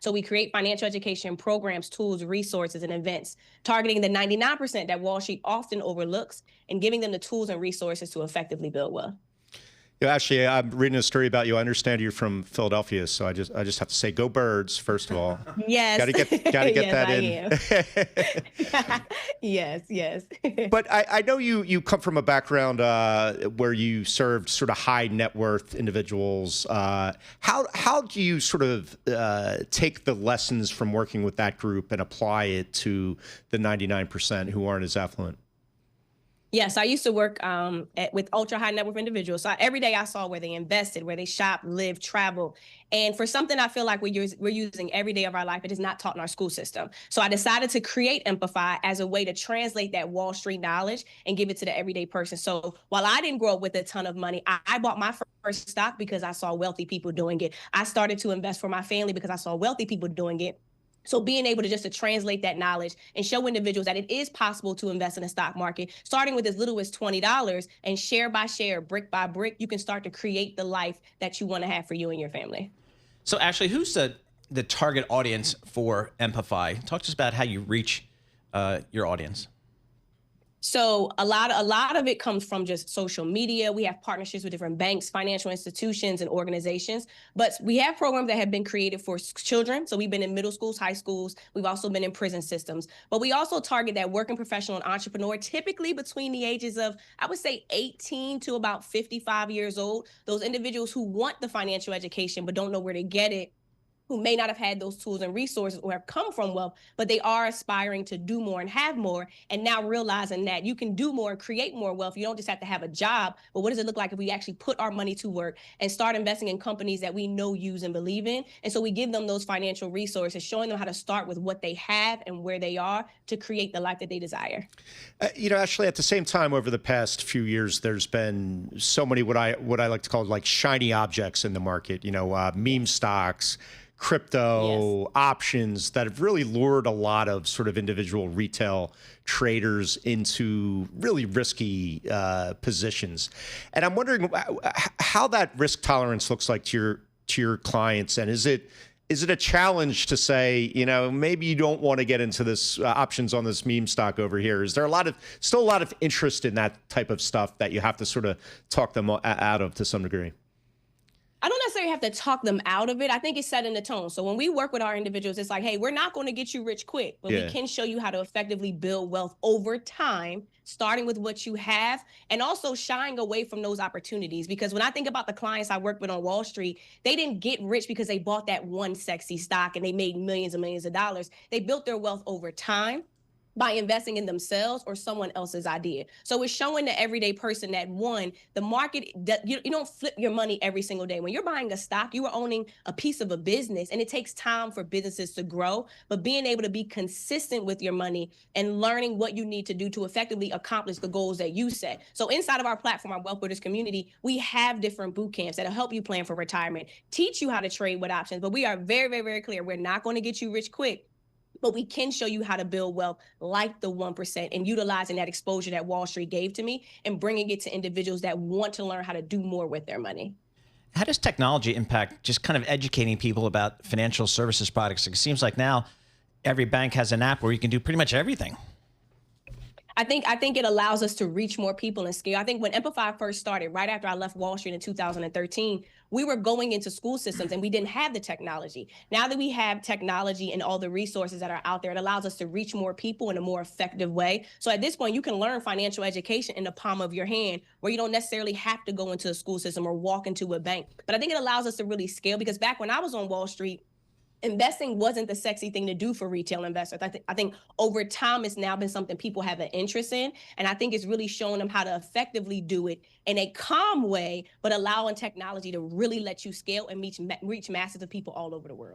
So we create financial education programs, tools, resources, and events, targeting the 99% that Wall Street often overlooks and giving them the tools and resources to effectively build wealth. Yeah, actually, I'm reading a story about you. I understand you're from Philadelphia, so I just have to say, go Birds, first of all. Yes. Gotta get yes, that in. Yes. But I know you come from a background where you served sort of high net worth individuals. How do you sort of take the lessons from working with that group and apply it to the 99% who aren't as affluent? Yes, I used to work with ultra high net worth individuals. So every day I saw where they invested, where they shop, live, travel. And for something I feel like we're using every day of our life, it is not taught in our school system. So I decided to create Empify as a way to translate that Wall Street knowledge and give it to the everyday person. So while I didn't grow up with a ton of money, I bought my first stock because I saw wealthy people doing it. I started to invest for my family because I saw wealthy people doing it. So being able to translate that knowledge and show individuals that it is possible to invest in the stock market, starting with as little as $20 and share by share, brick by brick, you can start to create the life that you want to have for you and your family. So Ashley, who's the target audience for Empify? Talk to us about how you reach your audience. So a lot of it comes from just social media. We have partnerships with different banks, financial institutions, and organizations. But we have programs that have been created for children. So we've been in middle schools, high schools. We've also been in prison systems. But we also target that working professional and entrepreneur, typically between the ages of, I would say, 18 to about 55 years old. Those individuals who want the financial education but don't know where to get it, who may not have had those tools and resources or have come from wealth, but they are aspiring to do more and have more, and now realizing that you can do more and create more wealth. You don't just have to have a job, but what does it look like if we actually put our money to work and start investing in companies that we know, use, and believe in? And so we give them those financial resources, showing them how to start with what they have and where they are to create the life that they desire. Ashley, at the same time, over the past few years, there's been so many what I like to call like shiny objects in the market, meme stocks, crypto, yes, options that have really lured a lot of sort of individual retail traders into really risky positions. And I'm wondering how that risk tolerance looks like to your clients. And is it a challenge to say, maybe you don't want to get into this options on this meme stock over here? Is there still a lot of interest in that type of stuff that you have to sort of talk them out of to some degree? I don't necessarily have to talk them out of it. I think it's setting the tone. So when we work with our individuals, it's like, hey, we're not going to get you rich quick, but we can show you how to effectively build wealth over time, starting with what you have and also shying away from those opportunities. Because when I think about the clients I work with on Wall Street, they didn't get rich because they bought that one sexy stock and they made millions and millions of dollars. They built their wealth over time by investing in themselves or someone else's idea. So it's showing the everyday person that, one, the market, you don't flip your money every single day. When you're buying a stock, you are owning a piece of a business, and it takes time for businesses to grow, but being able to be consistent with your money and learning what you need to do to effectively accomplish the goals that you set. So inside of our platform, our Wealth Builders community, we have different boot camps that'll help you plan for retirement, teach you how to trade with options, but we are very, very, very clear. We're not going to get you rich quick, but we can show you how to build wealth like the 1% and utilizing that exposure that Wall Street gave to me and bringing it to individuals that want to learn how to do more with their money. How does technology impact just kind of educating people about financial services products? It seems like now every bank has an app where you can do pretty much everything. I think it allows us to reach more people and scale. I think when Empify first started, right after I left Wall Street in 2013, we were going into school systems and we didn't have the technology. Now that we have technology and all the resources that are out there, it allows us to reach more people in a more effective way. So at this point, you can learn financial education in the palm of your hand, where you don't necessarily have to go into a school system or walk into a bank. But I think it allows us to really scale, because back when I was on Wall Street, investing wasn't the sexy thing to do for retail investors. I think over time, it's now been something people have an interest in. And I think it's really showing them how to effectively do it in a calm way, but allowing technology to really let you scale and reach masses of people all over the world.